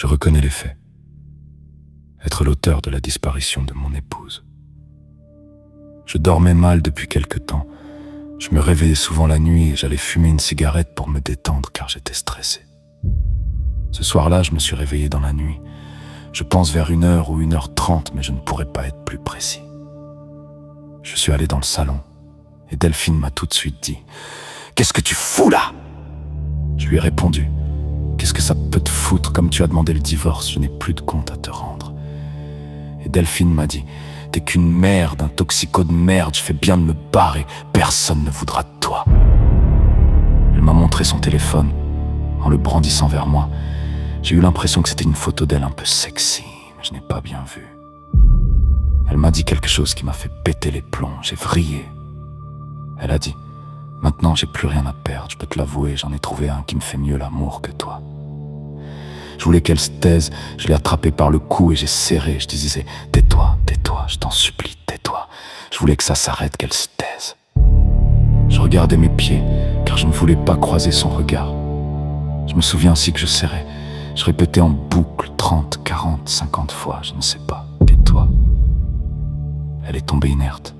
Je reconnais les faits. Être l'auteur de la disparition de mon épouse. Je dormais mal depuis quelque temps. Je me réveillais souvent la nuit et j'allais fumer une cigarette pour me détendre car j'étais stressé. Ce soir-là, je me suis réveillé dans la nuit. Je pense vers 1h ou 1h30, mais je ne pourrais pas être plus précis. Je suis allé dans le salon et Delphine m'a tout de suite dit « Qu'est-ce que tu fous là ?» Je lui ai répondu « Qu'est-ce que ça peut te foutre comme tu as demandé le divorce, je n'ai plus de compte à te rendre. » Et Delphine m'a dit « T'es qu'une merde, un toxico de merde, je fais bien de me barrer, personne ne voudra de toi. » Elle m'a montré son téléphone en le brandissant vers moi. J'ai eu l'impression que c'était une photo d'elle un peu sexy, mais je n'ai pas bien vu. Elle m'a dit quelque chose qui m'a fait péter les plombs, j'ai vrillé. Elle a dit « Maintenant j'ai plus rien à perdre, je peux te l'avouer, j'en ai trouvé un qui me fait mieux l'amour que toi. » Je voulais qu'elle se taise, je l'ai attrapée par le cou et j'ai serré, je disais « Tais-toi, tais-toi, je t'en supplie, tais-toi. » Je voulais que ça s'arrête, qu'elle se taise. Je regardais mes pieds, car je ne voulais pas croiser son regard. Je me souviens aussi que je serrais. Je répétais en boucle 30, 40, 50 fois, je ne sais pas. Tais-toi. Elle est tombée inerte.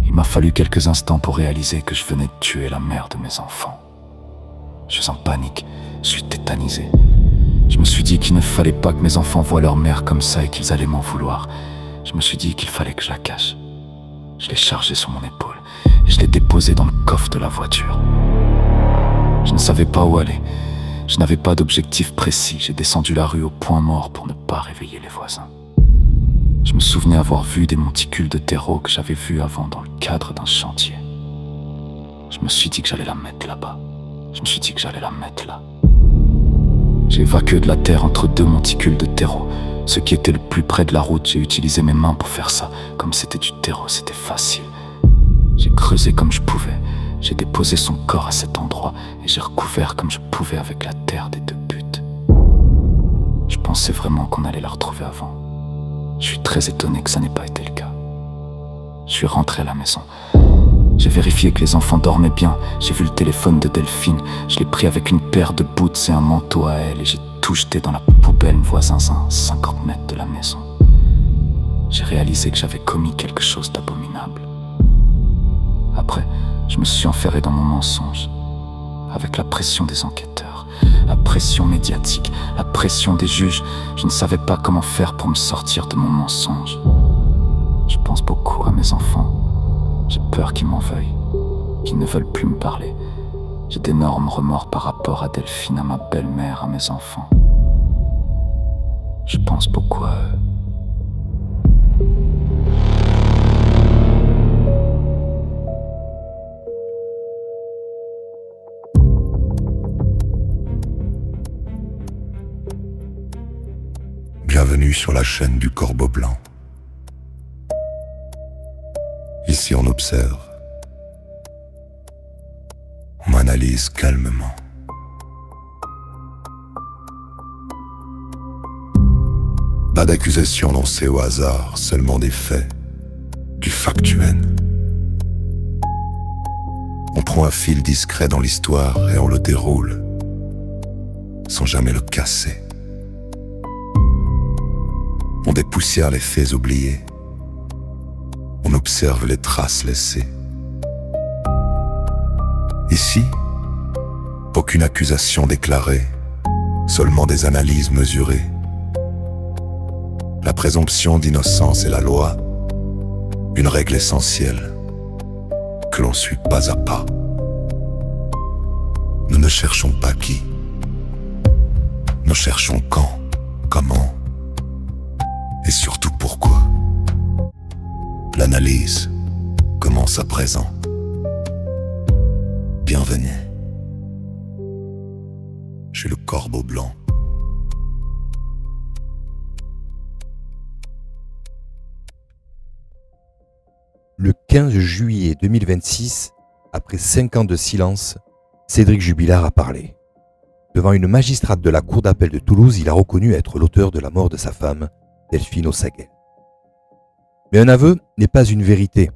Il m'a fallu quelques instants pour réaliser que je venais de tuer la mère de mes enfants. Je suis en panique, je suis tétanisé. Je me suis dit qu'il ne fallait pas que mes enfants voient leur mère comme ça et qu'ils allaient m'en vouloir. Je me suis dit qu'il fallait que je la cache. Je l'ai chargée sur mon épaule et je l'ai déposée dans le coffre de la voiture. Je ne savais pas où aller. Je n'avais pas d'objectif précis. J'ai descendu la rue au point mort pour ne pas réveiller les voisins. Je me souvenais avoir vu des monticules de terreau que j'avais vus avant dans le cadre d'un chantier. Je me suis dit que j'allais la mettre là-bas. Je me suis dit que j'allais la mettre là. J'ai évacué de la terre entre deux monticules de terreau. Ce qui était le plus près de la route, j'ai utilisé mes mains pour faire ça. Comme c'était du terreau, c'était facile. J'ai creusé comme je pouvais. J'ai déposé son corps à cet endroit et j'ai recouvert comme je pouvais avec la terre des deux buttes. Je pensais vraiment qu'on allait la retrouver avant. Je suis très étonné que ça n'ait pas été le cas. Je suis rentré à la maison. J'ai vérifié que les enfants dormaient bien. J'ai vu le téléphone de Delphine. Je l'ai pris avec une paire de boots et un manteau à elle et j'ai tout jeté dans la poubelle voisin à 50 mètres de la maison. J'ai réalisé que j'avais commis quelque chose d'abominable. Après, je me suis enferré dans mon mensonge, avec la pression des enquêteurs, la pression médiatique, la pression des juges. Je ne savais pas comment faire pour me sortir de mon mensonge. Je pense beaucoup à mes enfants. J'ai peur qu'ils m'en veuillent, qu'ils ne veulent plus me parler. J'ai d'énormes remords par rapport à Delphine, à ma belle-mère, à mes enfants. Je pense beaucoup à eux. Bienvenue sur la chaîne du Corbeau Blanc. Ici on observe, on analyse calmement. Pas d'accusations lancées au hasard, seulement des faits, du factuel. On prend un fil discret dans l'histoire et on le déroule, sans jamais le casser. On dépoussière les faits oubliés. On observe les traces laissées. Ici, aucune accusation déclarée, seulement des analyses mesurées. La présomption d'innocence est la loi, une règle essentielle que l'on suit pas à pas. Nous ne cherchons pas qui, nous cherchons quand, comment et surtout pourquoi. L'analyse commence à présent. Bienvenue. Je suis le Corbeau Blanc. Le 15 juillet 2026, après 5 ans de silence, Cédric Jubilard a parlé. Devant une magistrate de la cour d'appel de Toulouse, il a reconnu être l'auteur de la mort de sa femme, Delphine Ossaguet. Mais un aveu n'est pas une vérité,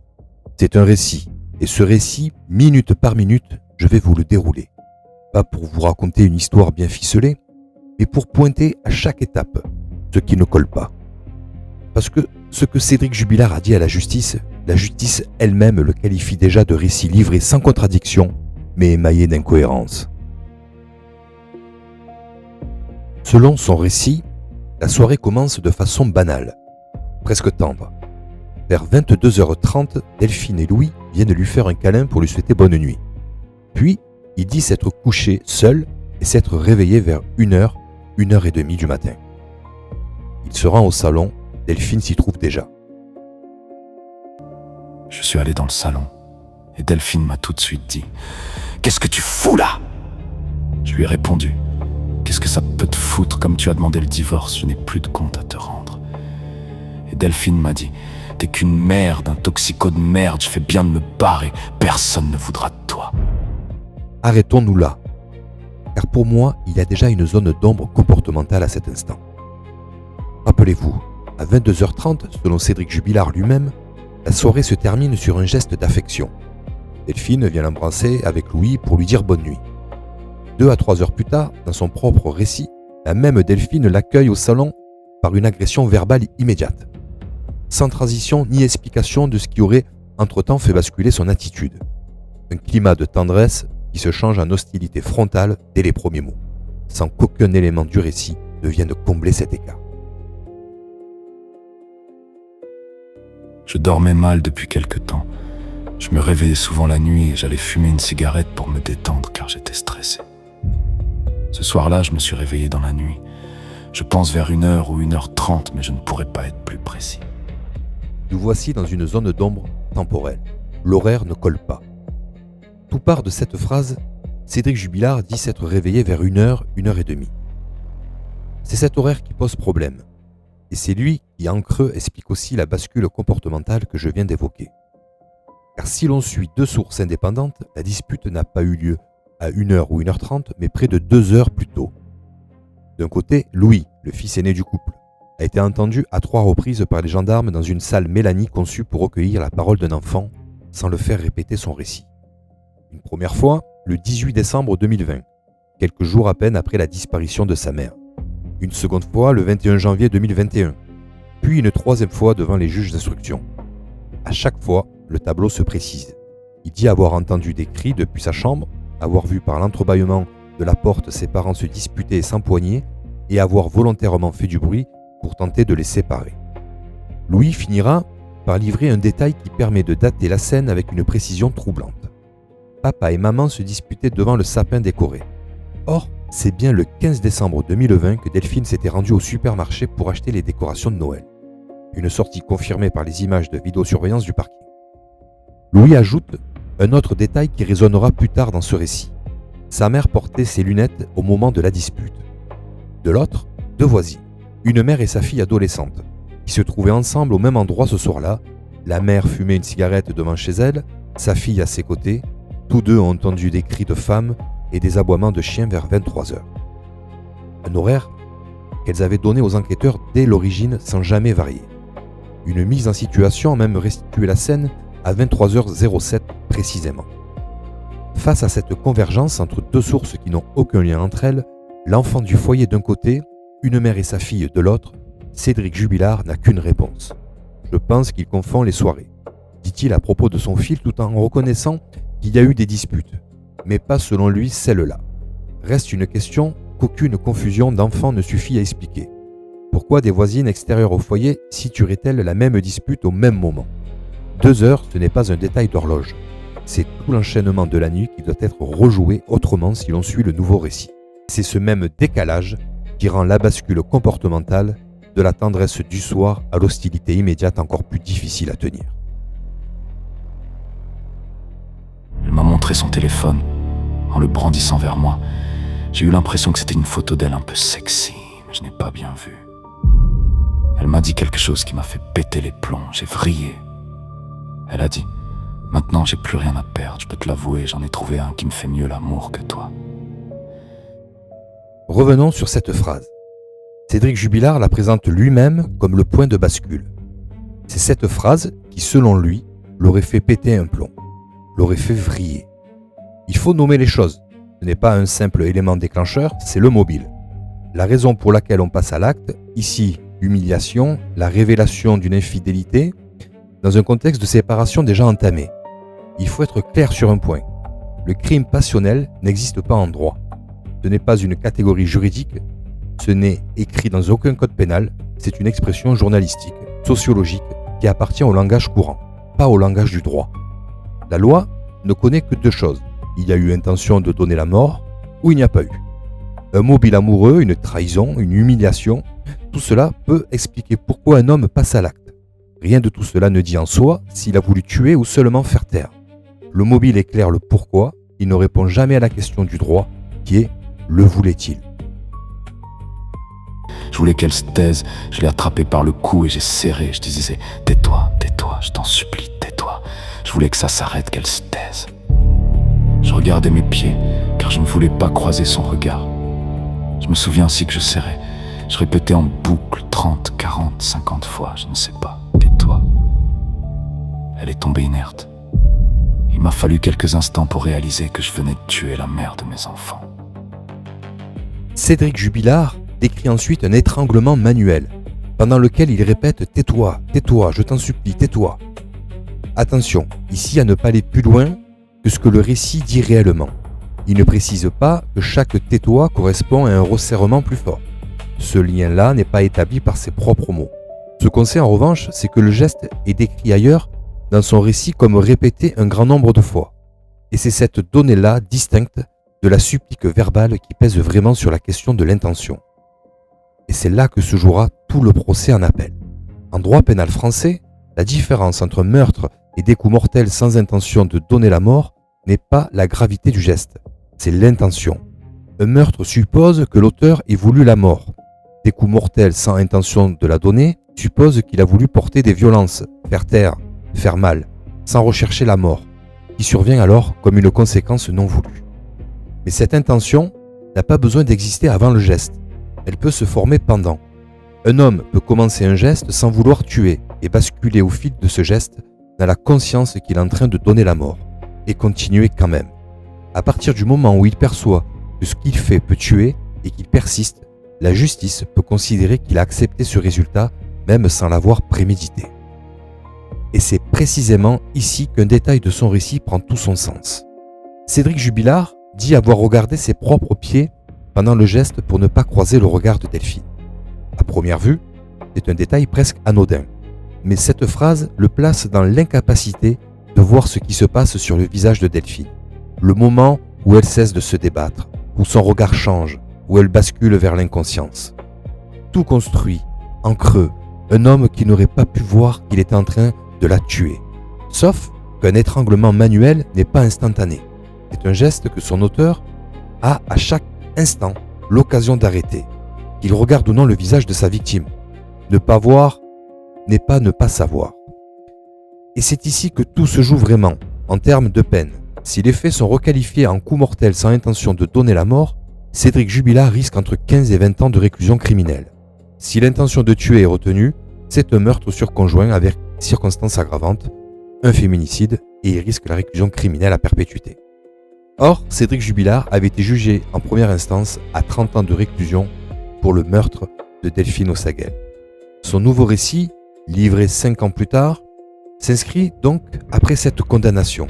c'est un récit. Et ce récit, minute par minute, je vais vous le dérouler. Pas pour vous raconter une histoire bien ficelée, mais pour pointer à chaque étape ce qui ne colle pas. Parce que ce que Cédric Jubilard a dit à la justice elle-même le qualifie déjà de récit livré sans contradiction, mais émaillé d'incohérences. Selon son récit, la soirée commence de façon banale, presque tendre. Vers 22h30, Delphine et Louis viennent lui faire un câlin pour lui souhaiter bonne nuit. Puis, il dit s'être couché seul et s'être réveillé vers 1h, 1h30 du matin. Il se rend au salon, Delphine s'y trouve déjà. Je suis allé dans le salon et Delphine m'a tout de suite dit « Qu'est-ce que tu fous là ?» Je lui ai répondu « Qu'est-ce que ça peut te foutre comme tu as demandé le divorce, je n'ai plus de compte à te rendre. » Et Delphine m'a dit « T'es qu'une merde, un toxico de merde, je fais bien de me barrer, personne ne voudra de toi. » Arrêtons-nous là, car pour moi, il y a déjà une zone d'ombre comportementale à cet instant. Rappelez-vous, à 22h30, selon Cédric Jubilard lui-même, la soirée se termine sur un geste d'affection. Delphine vient l'embrasser avec Louis pour lui dire bonne nuit. 2 à 3 heures plus tard, dans son propre récit, la même Delphine l'accueille au salon par une agression verbale immédiate, sans transition ni explication de ce qui aurait entre-temps fait basculer son attitude. Un climat de tendresse qui se change en hostilité frontale dès les premiers mots, sans qu'aucun élément du récit ne vienne combler cet écart. Je dormais mal depuis quelque temps. Je me réveillais souvent la nuit et j'allais fumer une cigarette pour me détendre car j'étais stressé. Ce soir-là, je me suis réveillé dans la nuit. Je pense vers 1h ou 1h30, mais je ne pourrais pas être plus précis. Nous voici dans une zone d'ombre temporelle. L'horaire ne colle pas. Tout part de cette phrase, Cédric Jubilard dit s'être réveillé vers 1h, 1h30. C'est cet horaire qui pose problème. Et c'est lui qui, en creux, explique aussi la bascule comportementale que je viens d'évoquer. Car si l'on suit 2 sources indépendantes, la dispute n'a pas eu lieu à 1h ou 1h30, mais près de 2 heures plus tôt. D'un côté, Louis, le fils aîné du couple, a été entendu à 3 reprises par les gendarmes dans une salle Mélanie conçue pour recueillir la parole d'un enfant sans le faire répéter son récit. Une première fois, le 18 décembre 2020, quelques jours à peine après la disparition de sa mère. Une seconde fois, le 21 janvier 2021, puis une troisième fois devant les juges d'instruction. À chaque fois, le tableau se précise. Il dit avoir entendu des cris depuis sa chambre, avoir vu par l'entrebâillement de la porte ses parents se disputer et s'empoigner, et avoir volontairement fait du bruit pour tenter de les séparer. Louis finira par livrer un détail qui permet de dater la scène avec une précision troublante. Papa et maman se disputaient devant le sapin décoré. Or, c'est bien le 15 décembre 2020 que Delphine s'était rendue au supermarché pour acheter les décorations de Noël. Une sortie confirmée par les images de vidéosurveillance du parking. Louis ajoute un autre détail qui résonnera plus tard dans ce récit. Sa mère portait ses lunettes au moment de la dispute. De l'autre, 2 voisines, une mère et sa fille adolescente, qui se trouvaient ensemble au même endroit ce soir-là. La mère fumait une cigarette devant chez elle, sa fille à ses côtés. Tous deux ont entendu des cris de femmes et des aboiements de chiens vers 23h. Un horaire qu'elles avaient donné aux enquêteurs dès l'origine sans jamais varier. Une mise en situation a même restitué la scène à 23h07 précisément. Face à cette convergence entre 2 sources qui n'ont aucun lien entre elles, l'enfant du foyer d'un côté, une mère et sa fille de l'autre, Cédric Jubilard n'a qu'une réponse. Je pense qu'il confond les soirées, dit-il à propos de son fils tout en reconnaissant qu'il y a eu des disputes, mais pas selon lui celle-là. Reste une question qu'aucune confusion d'enfants ne suffit à expliquer. Pourquoi des voisines extérieures au foyer situeraient-elles la même dispute au même moment ? 2 heures, ce n'est pas un détail d'horloge. C'est tout l'enchaînement de la nuit qui doit être rejoué autrement si l'on suit le nouveau récit. C'est ce même décalage qui rend la bascule comportementale de la tendresse du soir à l'hostilité immédiate encore plus difficile à tenir. Elle m'a montré son téléphone en le brandissant vers moi. J'ai eu l'impression que c'était une photo d'elle un peu sexy, mais je n'ai pas bien vu. Elle m'a dit quelque chose qui m'a fait péter les plombs. J'ai vrillé. Elle a dit « Maintenant, j'ai plus rien à perdre. Je peux te l'avouer, j'en ai trouvé un qui me fait mieux l'amour que toi. » Revenons sur cette phrase. Cédric Jubilard la présente lui-même comme le point de bascule. C'est cette phrase qui, selon lui, l'aurait fait péter un plomb, l'aurait fait vriller. Il faut nommer les choses. Ce n'est pas un simple élément déclencheur, c'est le mobile. la raison pour laquelle on passe à l'acte, ici l'humiliation, la révélation d'une infidélité, dans un contexte de séparation déjà entamé. Il faut être clair sur un point. Le crime passionnel n'existe pas en droit. Ce n'est pas une catégorie juridique, ce n'est écrit dans aucun code pénal, c'est une expression journalistique, sociologique, qui appartient au langage courant, pas au langage du droit. La loi ne connaît que deux choses. Il y a eu intention de donner la mort ou il n'y a pas eu. Un mobile amoureux, une trahison, une humiliation, tout cela peut expliquer pourquoi un homme passe à l'acte. Rien de tout cela ne dit en soi s'il a voulu tuer ou seulement faire taire. Le mobile éclaire le pourquoi, il ne répond jamais à la question du droit, qui est « le voulait-il » ? Je voulais qu'elle se taise, je l'ai attrapée par le cou et j'ai serré. Je disais « tais-toi, tais-toi, je t'en supplie, tais-toi ». Je voulais que ça s'arrête, qu'elle se taise. Je regardais mes pieds, car je ne voulais pas croiser son regard. Je me souviens aussi que je serrais. Je répétais en boucle 30, 40, 50 fois, je ne sais pas. Tais-toi. Elle est tombée inerte. Il m'a fallu quelques instants pour réaliser que je venais de tuer la mère de mes enfants. Cédric Jubilard décrit ensuite un étranglement manuel, pendant lequel il répète « tais-toi, tais-toi, je t'en supplie, tais-toi ». Attention, ici à ne pas aller plus loin que ce que le récit dit réellement. Il ne précise pas que chaque « tais-toi » correspond à un resserrement plus fort. Ce lien-là n'est pas établi par ses propres mots. Ce qu'on sait en revanche, c'est que le geste est décrit ailleurs dans son récit comme répété un grand nombre de fois. Et c'est cette donnée-là distincte de la supplique verbale qui pèse vraiment sur la question de l'intention. Et c'est là que se jouera tout le procès en appel. En droit pénal français, la différence entre meurtre et des coups mortels sans intention de donner la mort n'est pas la gravité du geste, c'est l'intention. Un meurtre suppose que l'auteur ait voulu la mort. Des coups mortels sans intention de la donner supposent qu'il a voulu porter des violences, faire taire, faire mal, sans rechercher la mort, qui survient alors comme une conséquence non voulue. Mais cette intention n'a pas besoin d'exister avant le geste, elle peut se former pendant. Un homme peut commencer un geste sans vouloir tuer et basculer au fil de ce geste dans la conscience qu'il est en train de donner la mort, et continuer quand même. À partir du moment où il perçoit que ce qu'il fait peut tuer et qu'il persiste, la justice peut considérer qu'il a accepté ce résultat même sans l'avoir prémédité. Et c'est précisément ici qu'un détail de son récit prend tout son sens. Cédric Jubilard dit avoir regardé ses propres pieds pendant le geste pour ne pas croiser le regard de Delphine. À première vue, c'est un détail presque anodin, mais cette phrase le place dans l'incapacité de voir ce qui se passe sur le visage de Delphine. Le moment où elle cesse de se débattre, où son regard change, où elle bascule vers l'inconscience. Tout construit, en creux, un homme qui n'aurait pas pu voir qu'il était en train de la tuer. Sauf qu'un étranglement manuel n'est pas instantané. C'est un geste que son auteur a à chaque instant l'occasion d'arrêter, qu'il regarde ou non le visage de sa victime. Ne pas voir n'est pas ne pas savoir. Et c'est ici que tout se joue vraiment, en termes de peine. Si les faits sont requalifiés en coup mortel sans intention de donner la mort, Cédric Jubilard risque entre 15 et 20 ans de réclusion criminelle. Si l'intention de tuer est retenue, c'est un meurtre sur conjoint avec circonstances aggravantes, un féminicide, et il risque la réclusion criminelle à perpétuité. Or, Cédric Jubilard avait été jugé en première instance à 30 ans de réclusion pour le meurtre de Delphine Ossaguel. Son nouveau récit, livré 5 ans plus tard, s'inscrit donc après cette condamnation,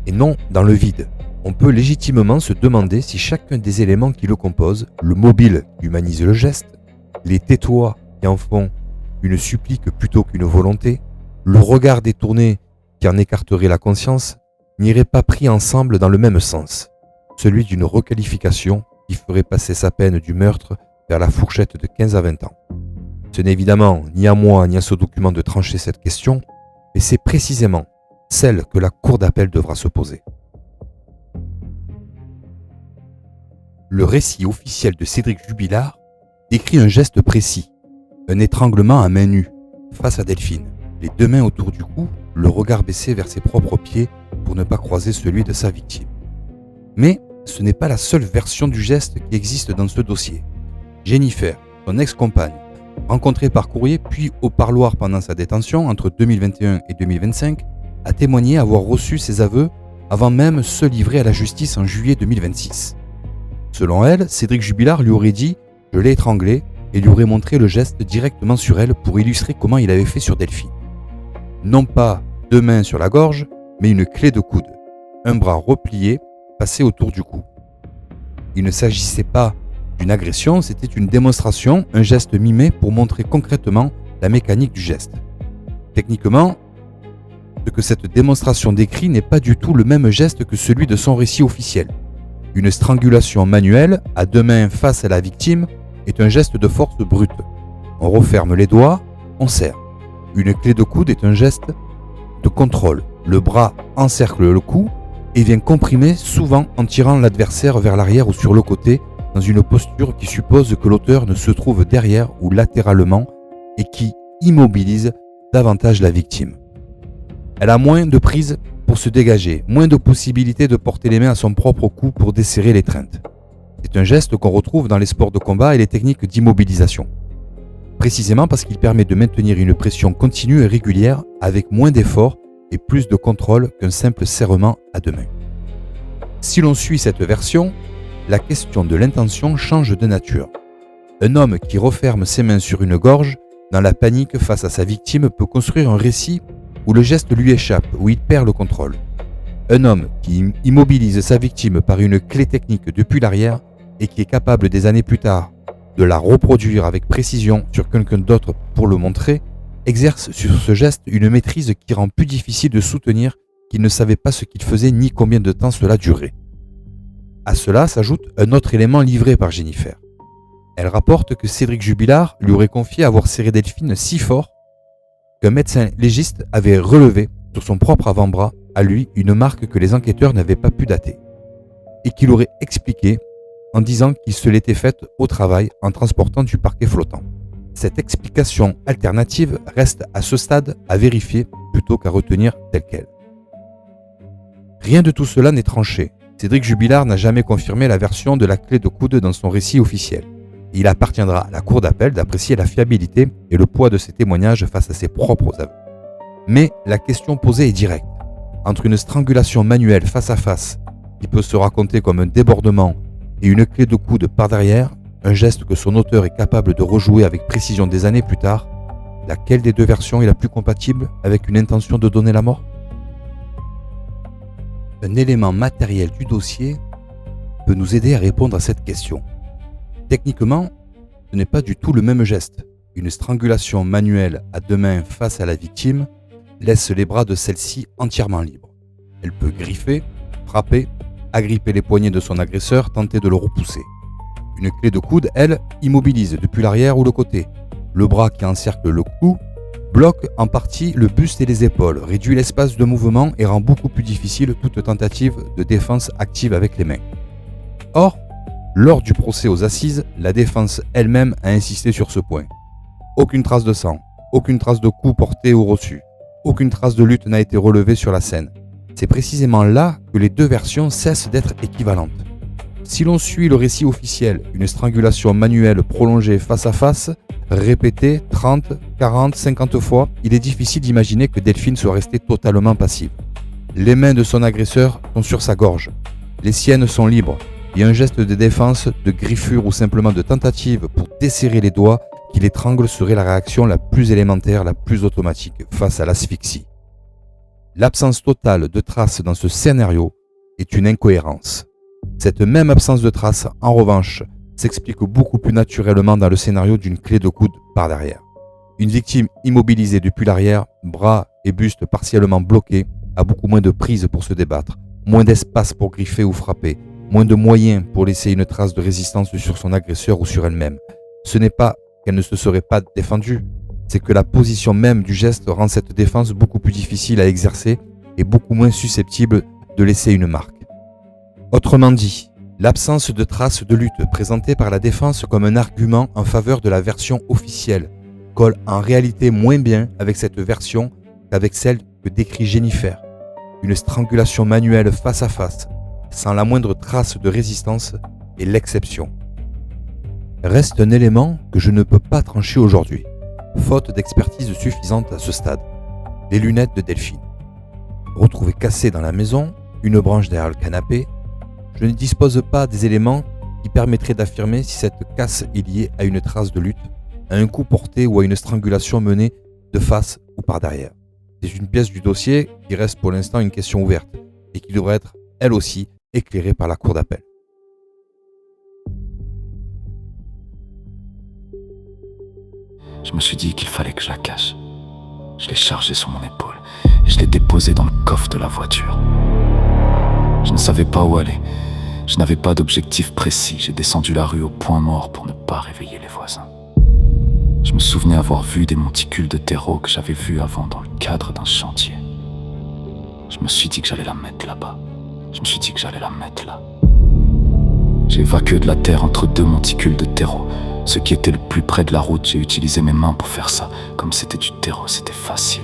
et non dans le vide. On peut légitimement se demander si chacun des éléments qui le composent, le mobile qui humanise le geste, les tais-toi qui en font une supplique plutôt qu'une volonté, le regard détourné qui en écarterait la conscience, n'iraient pas pris ensemble dans le même sens, celui d'une requalification qui ferait passer sa peine du meurtre vers la fourchette de 15 à 20 ans. Ce n'est évidemment ni à moi ni à ce document de trancher cette question, mais c'est précisément celle que la Cour d'appel devra se poser. Le récit officiel de Cédric Jubilard décrit un geste précis, un étranglement à main nue, face à Delphine, les deux mains autour du cou, le regard baissé vers ses propres pieds pour ne pas croiser celui de sa victime. Mais ce n'est pas la seule version du geste qui existe dans ce dossier. Jennifer, son ex-compagne, rencontrée par courrier puis au parloir pendant sa détention entre 2021 et 2025, a témoigné avoir reçu ses aveux avant même se livrer à la justice en juillet 2026. Selon elle, Cédric Jubilard lui aurait dit Je l'ai étranglé et lui aurais montré le geste directement sur elle pour illustrer comment il avait fait sur Delphine. Non pas 2 mains sur la gorge, mais une clé de coude, un bras replié passé autour du cou. Il ne s'agissait pas d'une agression, c'était une démonstration, un geste mimé pour montrer concrètement la mécanique du geste. Techniquement, ce que cette démonstration décrit n'est pas du tout le même geste que celui de son récit officiel. Une strangulation manuelle, à 2 mains face à la victime, est un geste de force brute. On referme les doigts, on serre. Une clé de coude est un geste de contrôle. Le bras encercle le cou et vient comprimer, souvent en tirant l'adversaire vers l'arrière ou sur le côté, dans une posture qui suppose que l'auteur ne se trouve derrière ou latéralement et qui immobilise davantage la victime. Elle a moins de prise pour se dégager, moins de possibilités de porter les mains à son propre cou pour desserrer l'étreinte. C'est un geste qu'on retrouve dans les sports de combat et les techniques d'immobilisation. Précisément parce qu'il permet de maintenir une pression continue et régulière avec moins d'efforts et plus de contrôle qu'un simple serrement à 2 mains. Si l'on suit cette version, la question de l'intention change de nature. Un homme qui referme ses mains sur une gorge, dans la panique face à sa victime, peut construire un récit où le geste lui échappe, où il perd le contrôle. Un homme qui immobilise sa victime par une clé technique depuis l'arrière et qui est capable des années plus tard de la reproduire avec précision sur quelqu'un d'autre pour le montrer, exerce sur ce geste une maîtrise qui rend plus difficile de soutenir qu'il ne savait pas ce qu'il faisait ni combien de temps cela durait. À cela s'ajoute un autre élément livré par Jennifer. Elle rapporte que Cédric Jubilard lui aurait confié avoir serré Delphine si fort qu'un médecin légiste avait relevé sur son propre avant-bras à lui une marque que les enquêteurs n'avaient pas pu dater, et qu'il aurait expliqué en disant qu'il se l'était faite au travail en transportant du parquet flottant. Cette explication alternative reste à ce stade à vérifier plutôt qu'à retenir telle qu'elle. Rien de tout cela n'est tranché. Cédric Jubilard n'a jamais confirmé la version de la clé de coude dans son récit officiel. Il appartiendra à la cour d'appel d'apprécier la fiabilité et le poids de ses témoignages face à ses propres aveux. Mais la question posée est directe. Entre une strangulation manuelle face à face, qui peut se raconter comme un débordement, et une clé de coude par derrière, un geste que son auteur est capable de rejouer avec précision des années plus tard, laquelle des deux versions est la plus compatible avec une intention de donner la mort ? Un élément matériel du dossier peut nous aider à répondre à cette question. Techniquement, ce n'est pas du tout le même geste. Une strangulation manuelle à 2 mains face à la victime laisse les bras de celle-ci entièrement libres. Elle peut griffer, frapper, agripper les poignets de son agresseur, tenter de le repousser. Une clé de coude, elle, immobilise depuis l'arrière ou le côté. Le bras qui encercle le cou bloque en partie le buste et les épaules, réduit l'espace de mouvement et rend beaucoup plus difficile toute tentative de défense active avec les mains. Or, lors du procès aux assises, la défense elle-même a insisté sur ce point. Aucune trace de sang, aucune trace de coup porté ou reçu, aucune trace de lutte n'a été relevée sur la scène. C'est précisément là que les deux versions cessent d'être équivalentes. Si l'on suit le récit officiel, une strangulation manuelle prolongée face à face, répétée 30, 40, 50 fois, il est difficile d'imaginer que Delphine soit restée totalement passive. Les mains de son agresseur sont sur sa gorge. Les siennes sont libres. Et un geste de défense, de griffure ou simplement de tentative pour desserrer les doigts qui l'étrangle serait la réaction la plus élémentaire, la plus automatique face à l'asphyxie. L'absence totale de traces dans ce scénario est une incohérence. Cette même absence de traces, en revanche, s'explique beaucoup plus naturellement dans le scénario d'une clé de coude par derrière. Une victime immobilisée depuis l'arrière, bras et buste partiellement bloqués, a beaucoup moins de prise pour se débattre, moins d'espace pour griffer ou frapper, moins de moyens pour laisser une trace de résistance sur son agresseur ou sur elle-même. Ce n'est pas qu'elle ne se serait pas défendue, c'est que la position même du geste rend cette défense beaucoup plus difficile à exercer et beaucoup moins susceptible de laisser une marque. Autrement dit, l'absence de traces de lutte présentée par la défense comme un argument en faveur de la version officielle colle en réalité moins bien avec cette version qu'avec celle que décrit Jennifer. Une strangulation manuelle face à face, sans la moindre trace de résistance, est l'exception. Reste un élément que je ne peux pas trancher aujourd'hui, faute d'expertise suffisante à ce stade. Les lunettes de Delphine. Retrouvées cassées dans la maison, une branche derrière le canapé, je ne dispose pas des éléments qui permettrait d'affirmer si cette casse est liée à une trace de lutte, à un coup porté ou à une strangulation menée de face ou par derrière. C'est une pièce du dossier qui reste pour l'instant une question ouverte et qui devrait être, elle aussi, éclairée par la cour d'appel. Je me suis dit qu'il fallait que je la cache. Je l'ai chargée sur mon épaule et je l'ai déposée dans le coffre de la voiture. Je ne savais pas où aller. Je n'avais pas d'objectif précis. J'ai descendu la rue au point mort pour ne pas réveiller les voisins. Je me souvenais avoir vu des monticules de terreau que j'avais vus avant dans le cadre d'un chantier. Je me suis dit que j'allais la mettre là-bas. Je me suis dit que j'allais la mettre là. J'ai évacué de la terre entre deux monticules de terreau. Ce qui était le plus près de la route, j'ai utilisé mes mains pour faire ça. Comme c'était du terreau, c'était facile.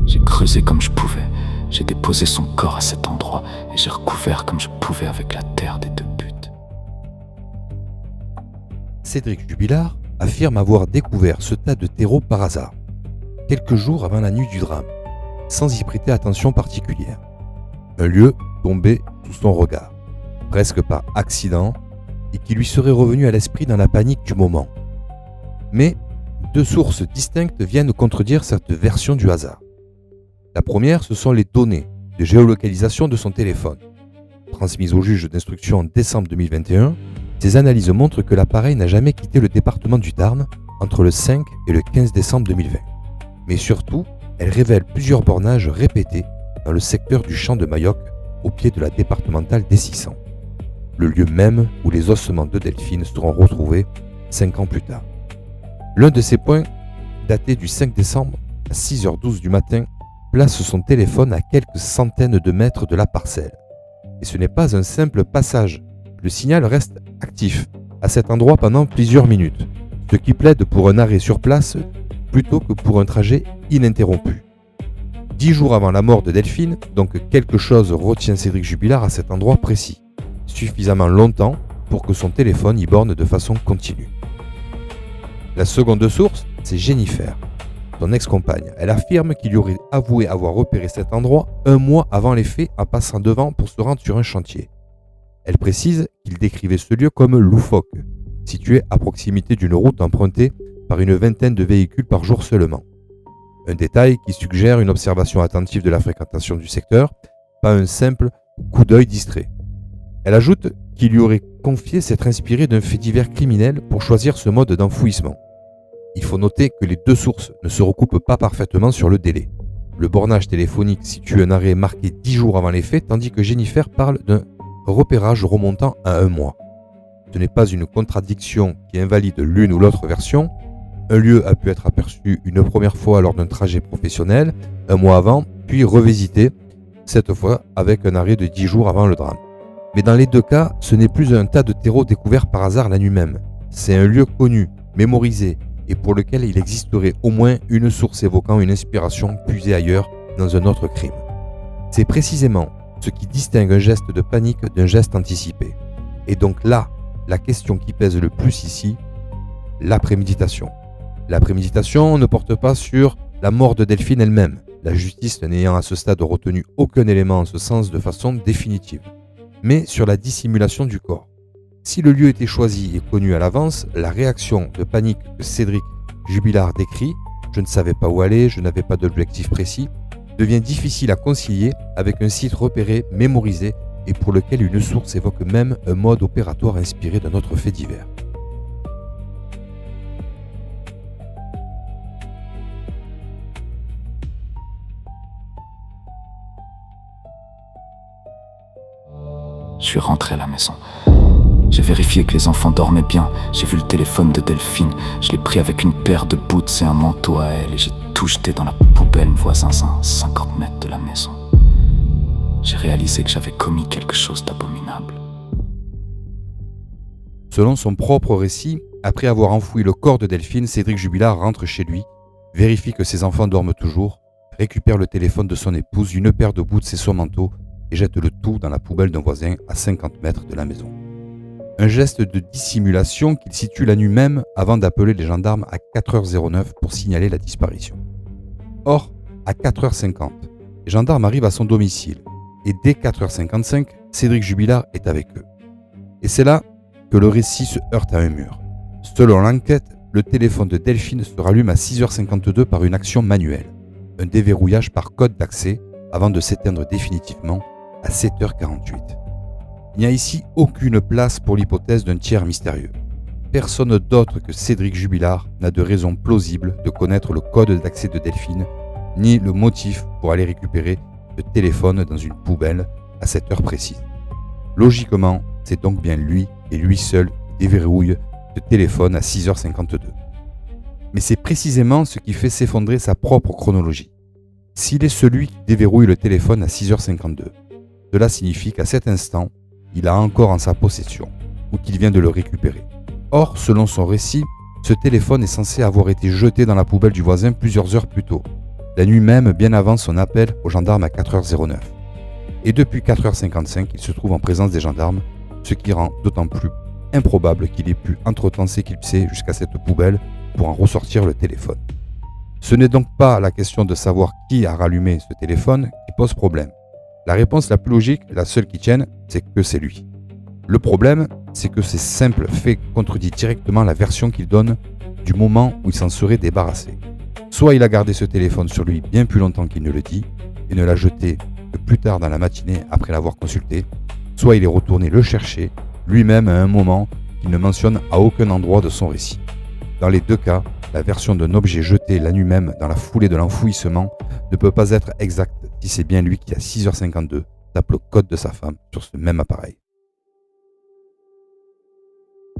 J'ai creusé comme je pouvais. J'ai déposé son corps à cet endroit et j'ai recouvert comme je pouvais avec la terre des deux buts. Cédric Jubilard affirme avoir découvert ce tas de terreau par hasard, quelques jours avant la nuit du drame, sans y prêter attention particulière. Un lieu tombé sous son regard, presque par accident, et qui lui serait revenu à l'esprit dans la panique du moment. Mais deux sources distinctes viennent contredire cette version du hasard. La première, ce sont les données de géolocalisation de son téléphone. Transmises au juge d'instruction en décembre 2021, ces analyses montrent que l'appareil n'a jamais quitté le département du Tarn entre le 5 et le 15 décembre 2020. Mais surtout, elles révèlent plusieurs bornages répétés dans le secteur du champ de Mayoc, au pied de la départementale D600, le lieu même où les ossements de Delphine seront retrouvés 5 ans plus tard. L'un de ces points, daté du 5 décembre à 6h12 du matin, place son téléphone à quelques centaines de mètres de la parcelle. Et ce n'est pas un simple passage. Le signal reste actif à cet endroit pendant plusieurs minutes, ce qui plaide pour un arrêt sur place plutôt que pour un trajet ininterrompu. 10 jours avant la mort de Delphine, donc quelque chose retient Cédric Jubilard à cet endroit précis, suffisamment longtemps pour que son téléphone y borne de façon continue. La seconde source, c'est Jennifer, son ex-compagne. Elle affirme qu'il y aurait avoué avoir repéré cet endroit un mois avant les faits en passant devant pour se rendre sur un chantier. Elle précise qu'il décrivait ce lieu comme loufoque, situé à proximité d'une route empruntée par une vingtaine de véhicules par jour seulement. Un détail qui suggère une observation attentive de la fréquentation du secteur, pas un simple coup d'œil distrait. Elle ajoute qu'il lui aurait confié s'être inspiré d'un fait divers criminel pour choisir ce mode d'enfouissement. Il faut noter que les deux sources ne se recoupent pas parfaitement sur le délai. Le bornage téléphonique situe un arrêt marqué 10 jours avant les faits, tandis que Jennifer parle d'un repérage remontant à un mois. Ce n'est pas une contradiction qui invalide l'une ou l'autre version. Un lieu a pu être aperçu une première fois lors d'un trajet professionnel, un mois avant, puis revisité, cette fois avec un arrêt de 10 jours avant le drame. Mais dans les deux cas, ce n'est plus un tas de terreau découvert par hasard la nuit même. C'est un lieu connu, mémorisé, et pour lequel il existerait au moins une source évoquant une inspiration puisée ailleurs dans un autre crime. C'est précisément ce qui distingue un geste de panique d'un geste anticipé. Et donc là, la question qui pèse le plus ici, la préméditation. La préméditation ne porte pas sur la mort de Delphine elle-même, la justice n'ayant à ce stade retenu aucun élément en ce sens de façon définitive, mais sur la dissimulation du corps. Si le lieu était choisi et connu à l'avance, la réaction de panique que Cédric Jubilard décrit, je ne savais pas où aller, je n'avais pas d'objectif précis, devient difficile à concilier avec un site repéré, mémorisé et pour lequel une source évoque même un mode opératoire inspiré d'un autre fait divers. Je suis rentré à la maison. J'ai vérifié que les enfants dormaient bien. J'ai vu le téléphone de Delphine. Je l'ai pris avec une paire de boots et un manteau à elle et j'ai tout jeté dans la poubelle voisin à 50 mètres de la maison. J'ai réalisé que j'avais commis quelque chose d'abominable. Selon son propre récit, après avoir enfoui le corps de Delphine, Cédric Jubilard rentre chez lui, vérifie que ses enfants dorment toujours, récupère le téléphone de son épouse, une paire de boots et son manteau et jette le tout dans la poubelle d'un voisin à 50 mètres de la maison. Un geste de dissimulation qu'il situe la nuit même avant d'appeler les gendarmes à 4h09 pour signaler la disparition. Or, à 4h50, les gendarmes arrivent à son domicile et dès 4h55, Cédric Jubilard est avec eux. Et c'est là que le récit se heurte à un mur. Selon l'enquête, le téléphone de Delphine se rallume à 6h52 par une action manuelle, un déverrouillage par code d'accès avant de s'éteindre définitivement à 7h48. Il n'y a ici aucune place pour l'hypothèse d'un tiers mystérieux. Personne d'autre que Cédric Jubilard n'a de raison plausible de connaître le code d'accès de Delphine, ni le motif pour aller récupérer le téléphone dans une poubelle à cette heure précise. Logiquement, c'est donc bien lui et lui seul qui déverrouille le téléphone à 6h52. Mais c'est précisément ce qui fait s'effondrer sa propre chronologie. S'il est celui qui déverrouille le téléphone à 6h52, cela signifie qu'à cet instant, il a encore en sa possession, ou qu'il vient de le récupérer. Or, selon son récit, ce téléphone est censé avoir été jeté dans la poubelle du voisin plusieurs heures plus tôt, la nuit même bien avant son appel aux gendarmes à 4h09. Et depuis 4h55, il se trouve en présence des gendarmes, ce qui rend d'autant plus improbable qu'il ait pu entre-temps s'éclipser jusqu'à cette poubelle pour en ressortir le téléphone. Ce n'est donc pas la question de savoir qui a rallumé ce téléphone qui pose problème. La réponse la plus logique, la seule qui tienne, c'est que c'est lui. Le problème, c'est que ces simples faits contredisent directement la version qu'il donne du moment où il s'en serait débarrassé. Soit il a gardé ce téléphone sur lui bien plus longtemps qu'il ne le dit et ne l'a jeté que plus tard dans la matinée après l'avoir consulté, soit il est retourné le chercher lui-même à un moment qu'il ne mentionne à aucun endroit de son récit. Dans les deux cas, la version d'un objet jeté la nuit même dans la foulée de l'enfouissement ne peut pas être exacte si c'est bien lui qui à 6h52 tape le code de sa femme sur ce même appareil.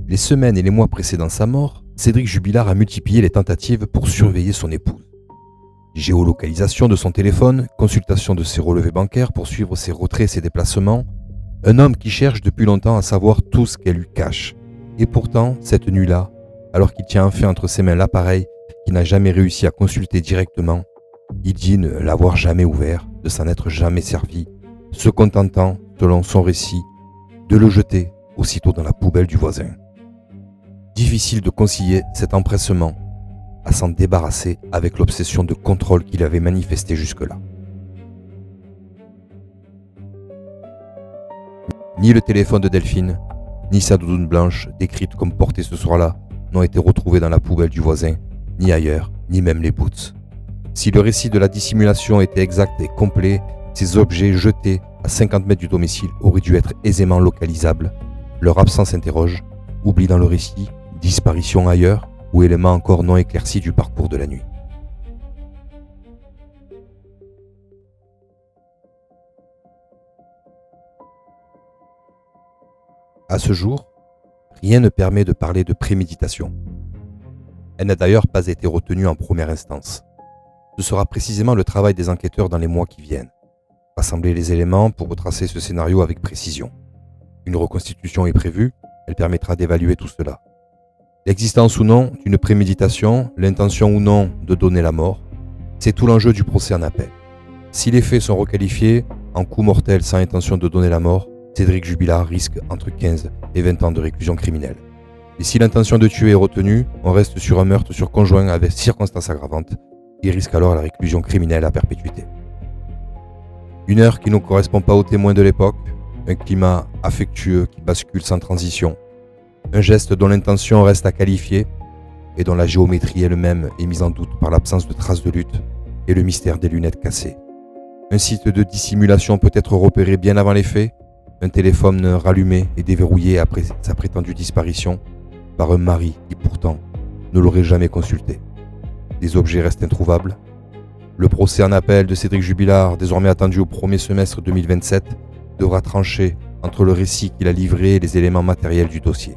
Les semaines et les mois précédant sa mort, Cédric Jubilard a multiplié les tentatives pour surveiller son épouse. Géolocalisation de son téléphone, consultation de ses relevés bancaires pour suivre ses retraits et ses déplacements, un homme qui cherche depuis longtemps à savoir tout ce qu'elle lui cache. Et pourtant, cette nuit-là, alors qu'il tient enfin entre ses mains l'appareil qu'il n'a jamais réussi à consulter directement, il dit ne l'avoir jamais ouvert, de s'en être jamais servi, se contentant, selon son récit, de le jeter aussitôt dans la poubelle du voisin. Difficile de concilier cet empressement à s'en débarrasser avec l'obsession de contrôle qu'il avait manifestée jusque-là. Ni le téléphone de Delphine, ni sa doudoune blanche, décrite comme portée ce soir-là, n'ont été retrouvés dans la poubelle du voisin, ni ailleurs, ni même les boots. Si le récit de la dissimulation était exact et complet, ces objets jetés à 50 mètres du domicile auraient dû être aisément localisables. Leur absence interroge, oubli dans le récit, disparition ailleurs ou éléments encore non éclaircis du parcours de la nuit. À ce jour, rien ne permet de parler de préméditation. Elle n'a d'ailleurs pas été retenue en première instance. Ce sera précisément le travail des enquêteurs dans les mois qui viennent. Rassembler les éléments pour retracer ce scénario avec précision. Une reconstitution est prévue, elle permettra d'évaluer tout cela. L'existence ou non d'une préméditation, l'intention ou non de donner la mort, c'est tout l'enjeu du procès en appel. Si les faits sont requalifiés en coup mortel sans intention de donner la mort, Cédric Jubilard risque entre 15 et 20 ans de réclusion criminelle. Et si l'intention de tuer est retenue, on reste sur un meurtre sur conjoint avec circonstances aggravantes. Il risque alors la réclusion criminelle à perpétuité. Une heure qui ne correspond pas aux témoins de l'époque, un climat affectueux qui bascule sans transition, un geste dont l'intention reste à qualifier et dont la géométrie elle-même est mise en doute par l'absence de traces de lutte et le mystère des lunettes cassées. Un site de dissimulation peut être repéré bien avant les faits, un téléphone rallumé et déverrouillé après sa prétendue disparition par un mari qui pourtant ne l'aurait jamais consulté. Des objets restent introuvables. Le procès en appel de Cédric Jubilard, désormais attendu au premier semestre 2027, devra trancher entre le récit qu'il a livré et les éléments matériels du dossier.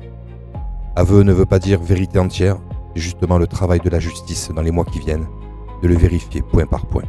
Aveu ne veut pas dire vérité entière, c'est justement le travail de la justice dans les mois qui viennent, de le vérifier point par point.